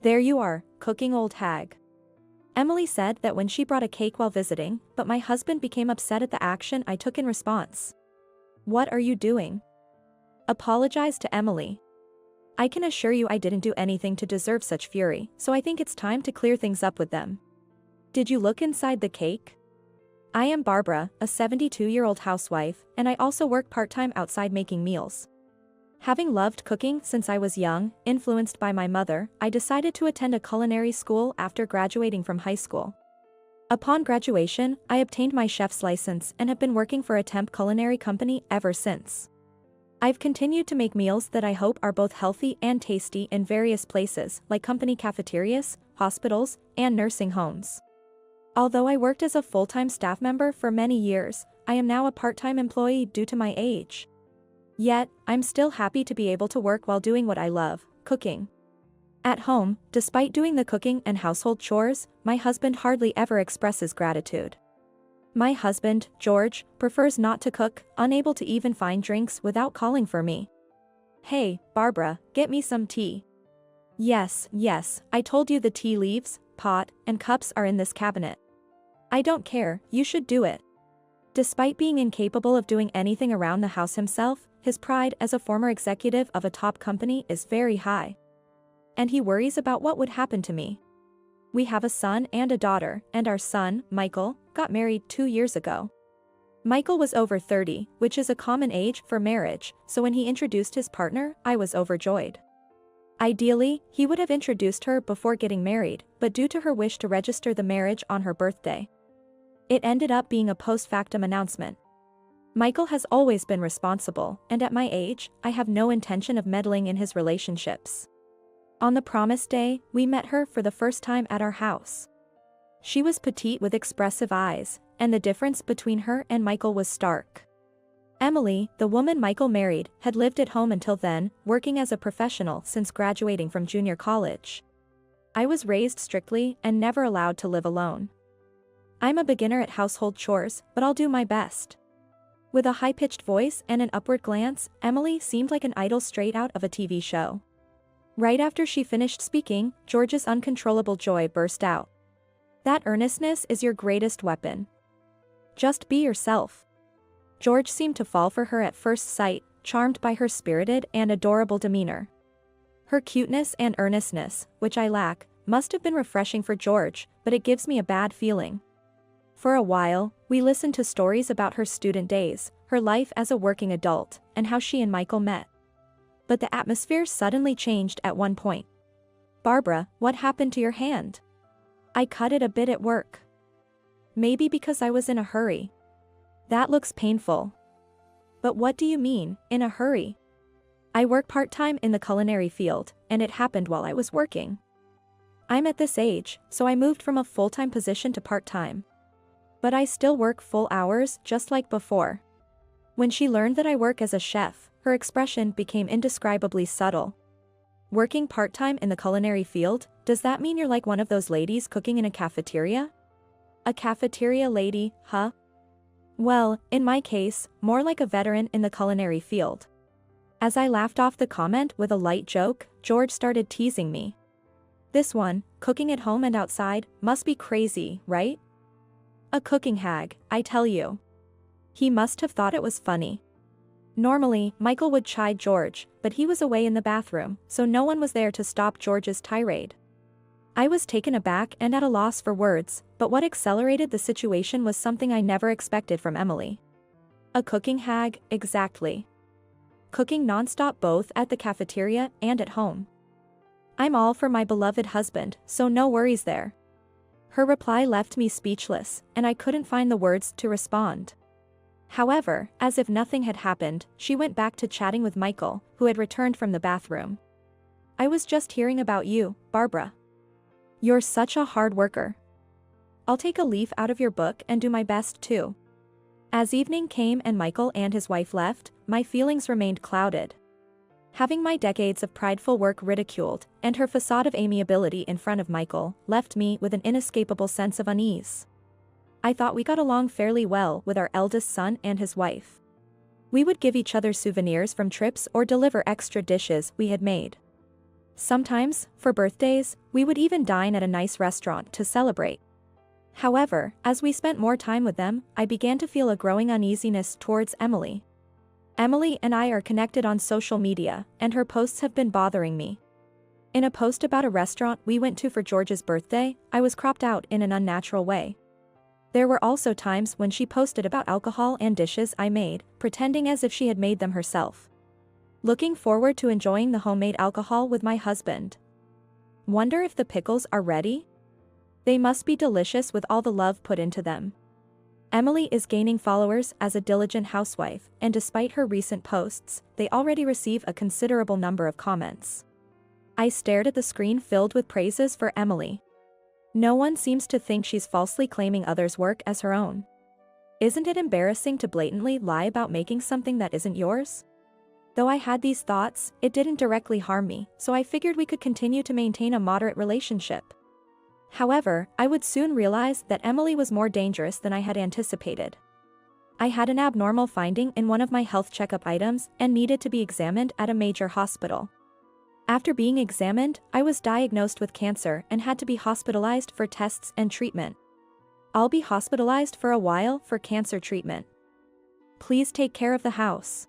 There you are, cooking old hag. Emily said that when she brought a cake while visiting, but my husband became upset at the action I took in response. What are you doing? Apologize to Emily. I can assure you I didn't do anything to deserve such fury, so I think it's time to clear things up with them. Did you look inside the cake? I am Barbara, a 72-year-old housewife, and I also work part-time outside making meals. Having loved cooking since I was young, influenced by my mother, I decided to attend a culinary school after graduating from high school. Upon graduation, I obtained my chef's license and have been working for a temp culinary company ever since. I've continued to make meals that I hope are both healthy and tasty in various places, like company cafeterias, hospitals, and nursing homes. Although I worked as a full-time staff member for many years, I am now a part-time employee due to my age. Yet, I'm still happy to be able to work while doing what I love, cooking. At home, despite doing the cooking and household chores, my husband hardly ever expresses gratitude. My husband, George, prefers not to cook, unable to even find drinks without calling for me. Hey, Barbara, get me some tea. Yes, I told you the tea leaves, pot, and cups are in this cabinet. I don't care, you should do it. Despite being incapable of doing anything around the house himself, his pride as a former executive of a top company is very high. And he worries about what would happen to me. We have a son and a daughter, and our son, Michael, got married 2 years ago. Michael was over 30, which is a common age for marriage, so when he introduced his partner, I was overjoyed. Ideally, he would have introduced her before getting married, but due to her wish to register the marriage on her birthday, it ended up being a post-factum announcement. Michael has always been responsible, and at my age, I have no intention of meddling in his relationships. On the promised day, we met her for the first time at our house. She was petite with expressive eyes, and the difference between her and Michael was stark. Emily, the woman Michael married, had lived at home until then, working as a professional since graduating from junior college. I was raised strictly and never allowed to live alone. I'm a beginner at household chores, but I'll do my best. With a high-pitched voice and an upward glance, Emily seemed like an idol straight out of a TV show. Right after she finished speaking, George's uncontrollable joy burst out. That earnestness is your greatest weapon. Just be yourself. George seemed to fall for her at first sight, charmed by her spirited and adorable demeanor. Her cuteness and earnestness, which I lack, must have been refreshing for George, but it gives me a bad feeling. For a while, we listened to stories about her student days, her life as a working adult, and how she and Michael met. But the atmosphere suddenly changed at one point. Barbara, what happened to your hand? I cut it a bit at work. Maybe because I was in a hurry. That looks painful. But what do you mean, in a hurry? I work part-time in the culinary field, and it happened while I was working. I'm at this age, so I moved from a full-time position to part-time. But I still work full hours, just like before. When she learned that I work as a chef, her expression became indescribably subtle. Working part-time in the culinary field, does that mean you're like one of those ladies cooking in a cafeteria? A cafeteria lady, huh? Well, in my case, more like a veteran in the culinary field. As I laughed off the comment with a light joke, George started teasing me. This one, cooking at home and outside, must be crazy, right? A cooking hag, I tell you. He must have thought it was funny. Normally, Michael would chide George, but he was away in the bathroom, so no one was there to stop George's tirade. I was taken aback and at a loss for words, but what accelerated the situation was something I never expected from Emily. A cooking hag, exactly. Cooking nonstop both at the cafeteria and at home. I'm all for my beloved husband, so no worries there. Her reply left me speechless, and I couldn't find the words to respond. However, as if nothing had happened, she went back to chatting with Michael, who had returned from the bathroom. I was just hearing about you, Barbara. You're such a hard worker. I'll take a leaf out of your book and do my best too. As evening came and Michael and his wife left, my feelings remained clouded. Having my decades of prideful work ridiculed, and her facade of amiability in front of Michael, left me with an inescapable sense of unease. I thought we got along fairly well with our eldest son and his wife. We would give each other souvenirs from trips or deliver extra dishes we had made. Sometimes, for birthdays, we would even dine at a nice restaurant to celebrate. However, as we spent more time with them, I began to feel a growing uneasiness towards Emily. Emily and I are connected on social media, and her posts have been bothering me. In a post about a restaurant we went to for George's birthday, I was cropped out in an unnatural way. There were also times when she posted about alcohol and dishes I made, pretending as if she had made them herself. Looking forward to enjoying the homemade alcohol with my husband. Wonder if the pickles are ready? They must be delicious with all the love put into them. Emily is gaining followers as a diligent housewife, and despite her recent posts, they already receive a considerable number of comments. I stared at the screen filled with praises for Emily. No one seems to think she's falsely claiming others' work as her own. Isn't it embarrassing to blatantly lie about making something that isn't yours? Though I had these thoughts, it didn't directly harm me, so I figured we could continue to maintain a moderate relationship. However, I would soon realize that Emily was more dangerous than I had anticipated. I had an abnormal finding in one of my health checkup items and needed to be examined at a major hospital. After being examined, I was diagnosed with cancer and had to be hospitalized for tests and treatment. I'll be hospitalized for a while for cancer treatment. Please take care of the house.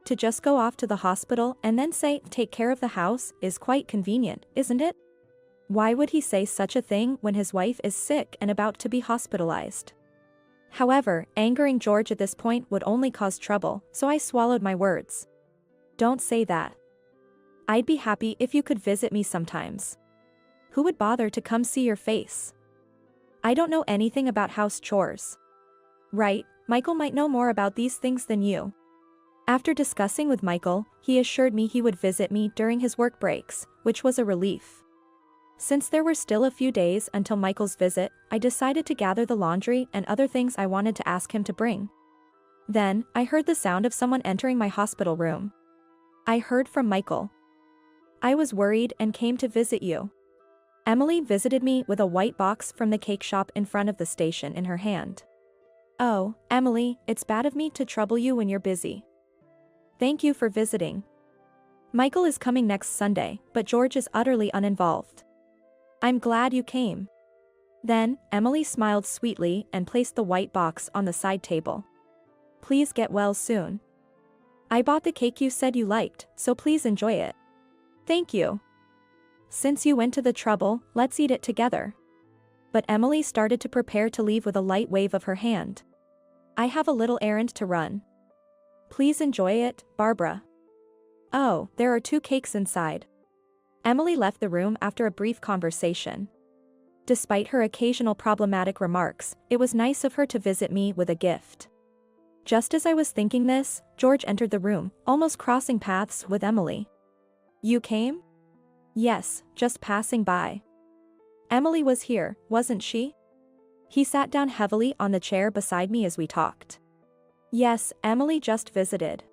To just go off to the hospital and then say, "Take care of the house," is quite convenient, isn't it? Why would he say such a thing when his wife is sick and about to be hospitalized? However, angering George at this point would only cause trouble, so I swallowed my words. Don't say that. I'd be happy if you could visit me sometimes. Who would bother to come see your face? I don't know anything about house chores. Right, Michael might know more about these things than you. After discussing with Michael, he assured me he would visit me during his work breaks, which was a relief. Since there were still a few days until Michael's visit, I decided to gather the laundry and other things I wanted to ask him to bring. Then, I heard the sound of someone entering my hospital room. I heard from Michael. I was worried and came to visit you. Emily visited me with a white box from the cake shop in front of the station in her hand. Oh, Emily, it's bad of me to trouble you when you're busy. Thank you for visiting. Michael is coming next Sunday, but George is utterly uninvolved. I'm glad you came. Then, Emily smiled sweetly and placed the white box on the side table. Please get well soon. I bought the cake you said you liked, so please enjoy it. Thank you. Since you went to the trouble, let's eat it together. But Emily started to prepare to leave with a light wave of her hand. I have a little errand to run. Please enjoy it, Barbara. Oh, there are 2 cakes inside. Emily left the room after a brief conversation. Despite her occasional problematic remarks, it was nice of her to visit me with a gift. Just as I was thinking this, George entered the room, almost crossing paths with Emily. You came? Yes, just passing by. Emily was here, wasn't she? He sat down heavily on the chair beside me as we talked. Yes, Emily just visited.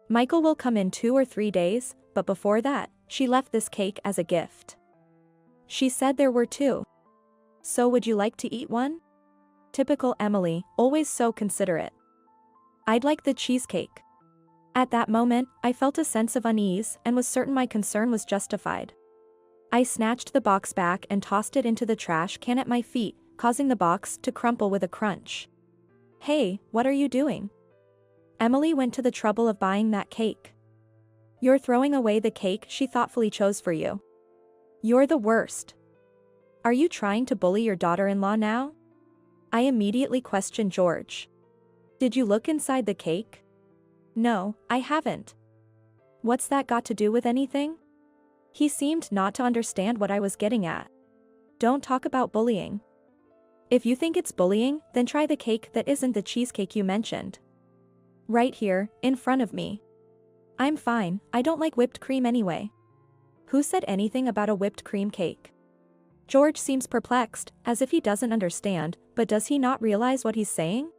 Michael will come in 2 or 3 days, but before that, she left this cake as a gift. She said there were 2. So would you like to eat one? Typical Emily, always so considerate. I'd like the cheesecake. At that moment, I felt a sense of unease and was certain my concern was justified. I snatched the box back and tossed it into the trash can at my feet, causing the box to crumple with a crunch. Hey, what are you doing? Emily went to the trouble of buying that cake. You're throwing away the cake she thoughtfully chose for you. You're the worst. Are you trying to bully your daughter-in-law now? I immediately questioned George. Did you look inside the cake? No, I haven't. What's that got to do with anything? He seemed not to understand what I was getting at. Don't talk about bullying. If you think it's bullying, then try the cake that isn't the cheesecake you mentioned. Right here, in front of me. I'm fine, I don't like whipped cream anyway. Who said anything about a whipped cream cake? George seems perplexed, as if he doesn't understand, but does he not realize what he's saying?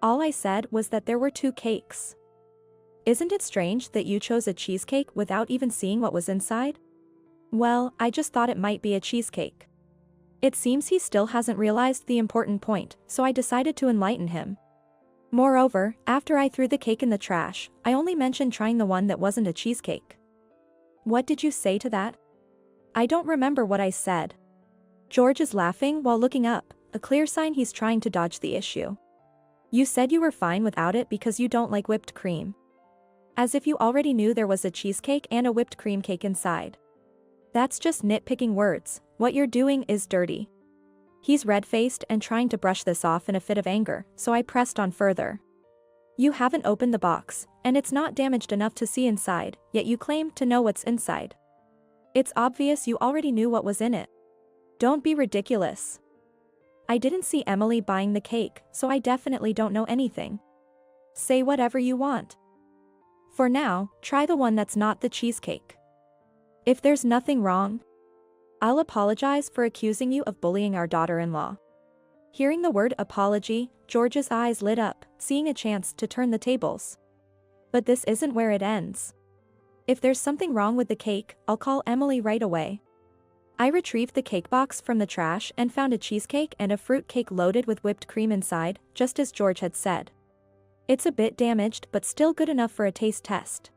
All I said was that there were 2 cakes. Isn't it strange that you chose a cheesecake without even seeing what was inside? Well, I just thought it might be a cheesecake. It seems he still hasn't realized the important point, so I decided to enlighten him. Moreover, after I threw the cake in the trash, I only mentioned trying the one that wasn't a cheesecake. What did you say to that? I don't remember what I said. George is laughing while looking up, a clear sign he's trying to dodge the issue. You said you were fine without it because you don't like whipped cream. As if you already knew there was a cheesecake and a whipped cream cake inside. That's just nitpicking words, what you're doing is dirty. He's red-faced and trying to brush this off in a fit of anger, so I pressed on further. You haven't opened the box, and it's not damaged enough to see inside, yet you claim to know what's inside. It's obvious you already knew what was in it. Don't be ridiculous. I didn't see Emily buying the cake, so I definitely don't know anything. Say whatever you want. For now, try the one that's not the cheesecake. If there's nothing wrong, I'll apologize for accusing you of bullying our daughter-in-law. Hearing the word apology, George's eyes lit up, seeing a chance to turn the tables. But this isn't where it ends. If there's something wrong with the cake, I'll call Emily right away. I retrieved the cake box from the trash and found a cheesecake and a fruit cake loaded with whipped cream inside, just as George had said. It's a bit damaged but still good enough for a taste test.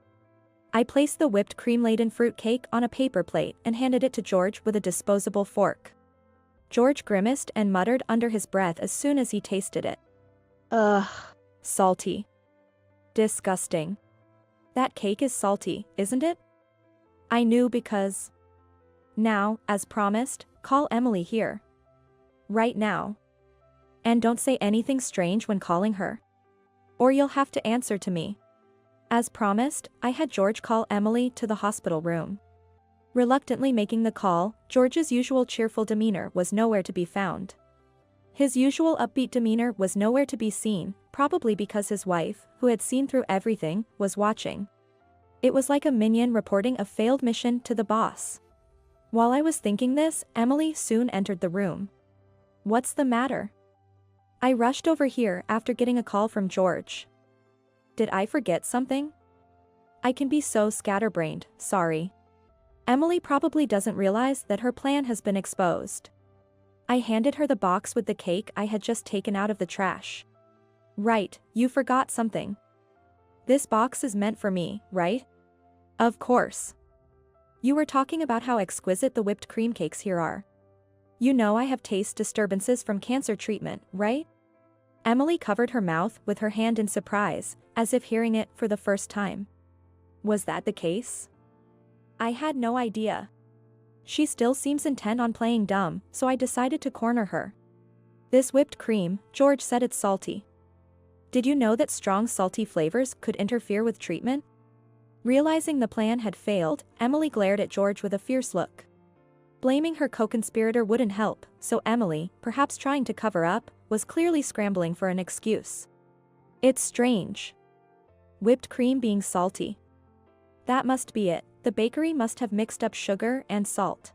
I placed the whipped cream-laden fruit cake on a paper plate and handed it to George with a disposable fork. George grimaced and muttered under his breath as soon as he tasted it. Ugh. Salty. Disgusting. That cake is salty, isn't it? I knew because... Now, as promised, call Emily here. Right now. And don't say anything strange when calling her. Or you'll have to answer to me. As promised, I had George call Emily to the hospital room. Reluctantly making the call, George's usual cheerful demeanor was nowhere to be found. His usual upbeat demeanor was nowhere to be seen, probably because his wife, who had seen through everything, was watching. It was like a minion reporting a failed mission to the boss. While I was thinking this, Emily soon entered the room. What's the matter? I rushed over here after getting a call from George. Did I forget something? I can be so scatterbrained, sorry. Emily probably doesn't realize that her plan has been exposed. I handed her the box with the cake I had just taken out of the trash. Right, you forgot something. This box is meant for me, right? Of course. You were talking about how exquisite the whipped cream cakes here are. You know I have taste disturbances from cancer treatment, right? Emily covered her mouth with her hand in surprise, as if hearing it for the first time. Was that the case? I had no idea. She still seems intent on playing dumb, so I decided to corner her. This whipped cream, George said it's salty. Did you know that strong salty flavors could interfere with treatment? Realizing the plan had failed, Emily glared at George with a fierce look. Blaming her co-conspirator wouldn't help, so Emily, perhaps trying to cover up, was clearly scrambling for an excuse. It's strange. Whipped cream being salty. That must be it, the bakery must have mixed up sugar and salt.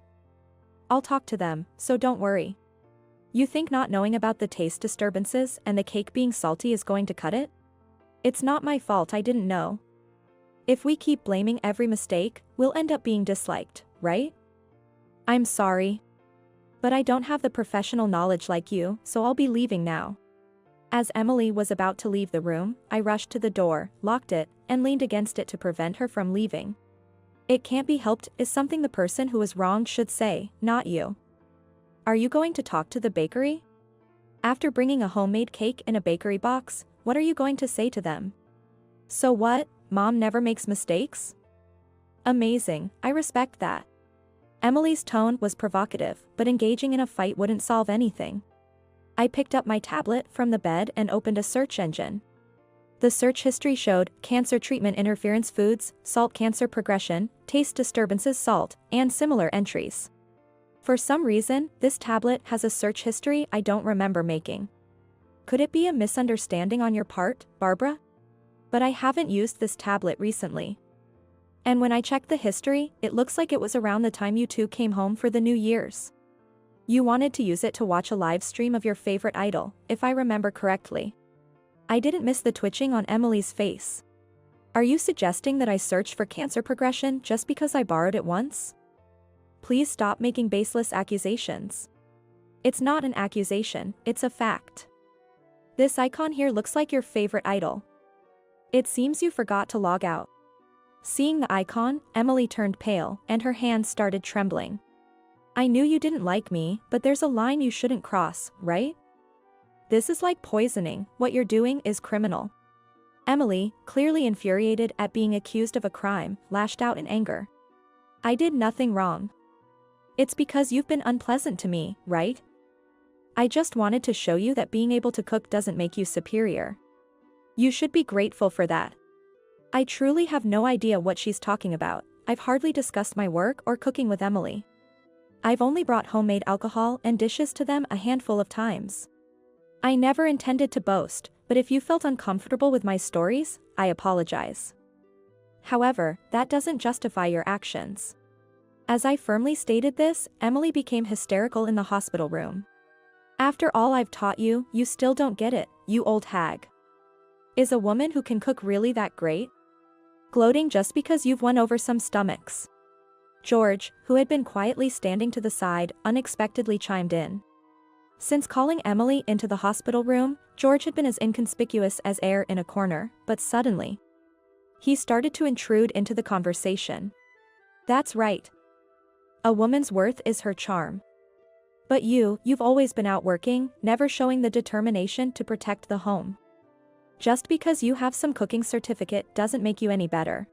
I'll talk to them, so don't worry. You think not knowing about the taste disturbances and the cake being salty is going to cut it? It's not my fault I didn't know. If we keep blaming every mistake, we'll end up being disliked, right? I'm sorry. But I don't have the professional knowledge like you, so I'll be leaving now. As Emily was about to leave the room, I rushed to the door, locked it, and leaned against it to prevent her from leaving. It can't be helped is something the person who is wronged should say, not you. Are you going to talk to the bakery? After bringing a homemade cake in a bakery box, what are you going to say to them? So what, Mom never makes mistakes? Amazing, I respect that. Emily's tone was provocative, but engaging in a fight wouldn't solve anything. I picked up my tablet from the bed and opened a search engine. The search history showed cancer treatment interference foods, salt cancer progression, taste disturbances salt, and similar entries. For some reason, this tablet has a search history I don't remember making. Could it be a misunderstanding on your part, Barbara? But I haven't used this tablet recently. And when I checked the history, it looks like it was around the time you two came home for the New Year's. You wanted to use it to watch a live stream of your favorite idol, if I remember correctly. I didn't miss the twitching on Emily's face. Are you suggesting that I searched for cancer progression just because I borrowed it once? Please stop making baseless accusations. It's not an accusation, it's a fact. This icon here looks like your favorite idol. It seems you forgot to log out. Seeing the icon, Emily turned pale, and her hands started trembling. I knew you didn't like me, but there's a line you shouldn't cross, right? This is like poisoning, what you're doing is criminal. Emily, clearly infuriated at being accused of a crime, lashed out in anger. I did nothing wrong. It's because you've been unpleasant to me, right? I just wanted to show you that being able to cook doesn't make you superior. You should be grateful for that. I truly have no idea what she's talking about. I've hardly discussed my work or cooking with Emily. I've only brought homemade alcohol and dishes to them a handful of times. I never intended to boast, but if you felt uncomfortable with my stories, I apologize. However, that doesn't justify your actions. As I firmly stated this, Emily became hysterical in the hospital room. After all I've taught you, you still don't get it, you old hag. Is a woman who can cook really that great? Gloating just because you've won over some stomachs. George, who had been quietly standing to the side, unexpectedly chimed in. Since calling Emily into the hospital room, George had been as inconspicuous as air in a corner, but suddenly, he started to intrude into the conversation. That's right. A woman's worth is her charm. But you've always been out working, never showing the determination to protect the home. Just because you have some cooking certificate doesn't make you any better.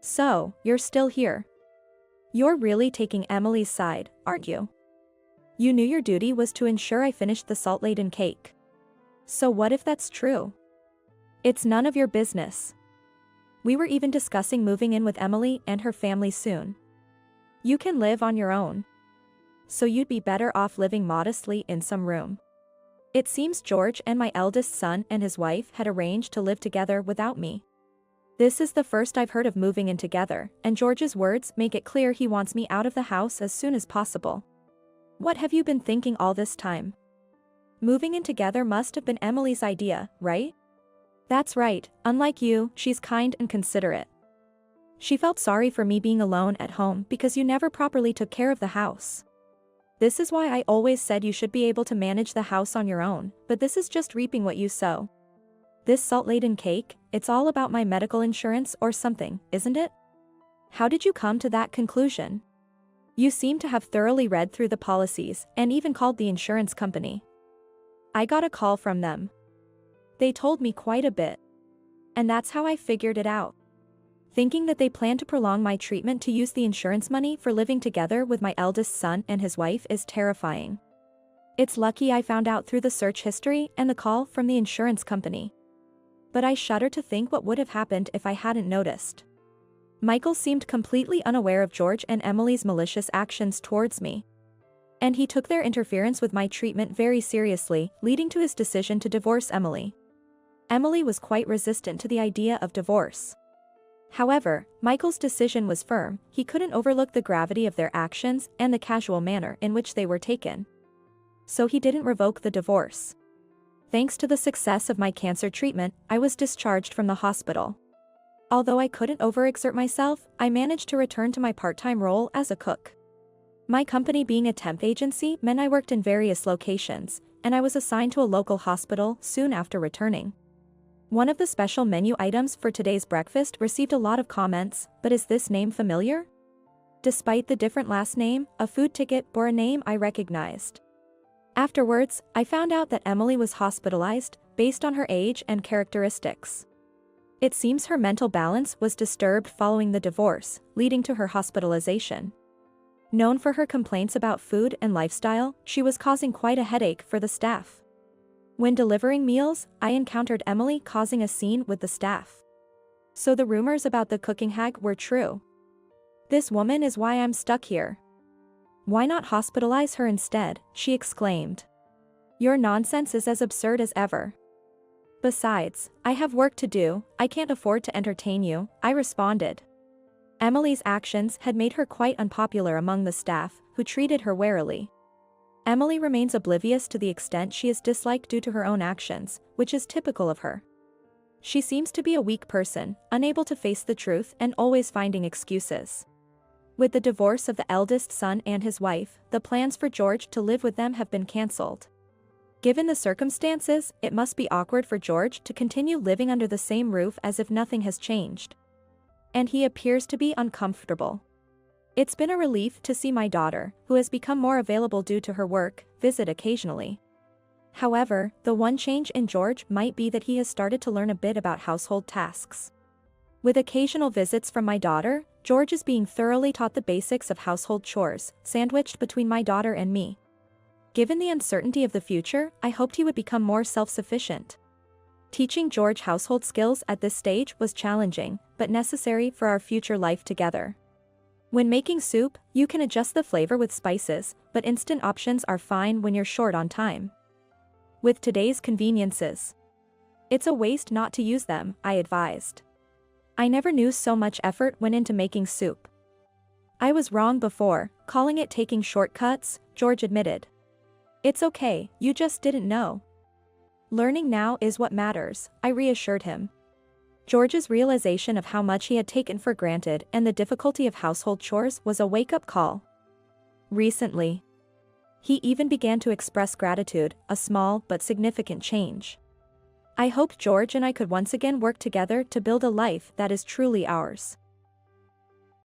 So, you're still here. You're really taking Emily's side, aren't you? You knew your duty was to ensure I finished the salt-laden cake. So what if that's true? It's none of your business. We were even discussing moving in with Emily and her family soon. You can live on your own. So you'd be better off living modestly in some room. It seems George and my eldest son and his wife had arranged to live together without me. This is the first I've heard of moving in together, and George's words make it clear he wants me out of the house as soon as possible. What have you been thinking all this time? Moving in together must have been Emily's idea, right? That's right, unlike you, she's kind and considerate. She felt sorry for me being alone at home because you never properly took care of the house. This is why I always said you should be able to manage the house on your own, but this is just reaping what you sow. This salt-laden cake, it's all about my medical insurance or something, isn't it? How did you come to that conclusion? You seem to have thoroughly read through the policies and even called the insurance company. I got a call from them. They told me quite a bit. And that's how I figured it out. Thinking that they plan to prolong my treatment to use the insurance money for living together with my eldest son and his wife is terrifying. It's lucky I found out through the search history and the call from the insurance company. But I shudder to think what would have happened if I hadn't noticed. Michael seemed completely unaware of George and Emily's malicious actions towards me. And he took their interference with my treatment very seriously, leading to his decision to divorce Emily. Emily was quite resistant to the idea of divorce. However, Michael's decision was firm. He couldn't overlook the gravity of their actions and the casual manner in which they were taken. So he didn't revoke the divorce. Thanks to the success of my cancer treatment, I was discharged from the hospital. Although I couldn't overexert myself, I managed to return to my part-time role as a cook. My company being a temp agency meant I worked in various locations, and I was assigned to a local hospital soon after returning. One of the special menu items for today's breakfast received a lot of comments, but is this name familiar? Despite the different last name, a food ticket bore a name I recognized. Afterwards, I found out that Emily was hospitalized, based on her age and characteristics. It seems her mental balance was disturbed following the divorce, leading to her hospitalization. Known for her complaints about food and lifestyle, she was causing quite a headache for the staff. When delivering meals, I encountered Emily causing a scene with the staff. So the rumors about the cooking hag were true. This woman is why I'm stuck here. Why not hospitalize her instead? She exclaimed. Your nonsense is as absurd as ever. Besides, I have work to do, I can't afford to entertain you, I responded. Emily's actions had made her quite unpopular among the staff, who treated her warily. Emily remains oblivious to the extent she is disliked due to her own actions, which is typical of her. She seems to be a weak person, unable to face the truth and always finding excuses. With the divorce of the eldest son and his wife, the plans for George to live with them have been cancelled. Given the circumstances, it must be awkward for George to continue living under the same roof as if nothing has changed. and he appears to be uncomfortable. It's been a relief to see my daughter, who has become more available due to her work, visit occasionally. However, the one change in George might be that he has started to learn a bit about household tasks. With occasional visits from my daughter, George is being thoroughly taught the basics of household chores, sandwiched between my daughter and me. Given the uncertainty of the future, I hoped he would become more self-sufficient. Teaching George household skills at this stage was challenging, but necessary for our future life together. When making soup, you can adjust the flavor with spices, but instant options are fine when you're short on time. With today's conveniences, it's a waste not to use them, I advised. I never knew so much effort went into making soup. I was wrong before, calling it taking shortcuts, George admitted. It's okay, you just didn't know. Learning now is what matters, I reassured him. George's realization of how much he had taken for granted and the difficulty of household chores was a wake-up call. Recently, he even began to express gratitude, a small but significant change. I hoped George and I could once again work together to build a life that is truly ours.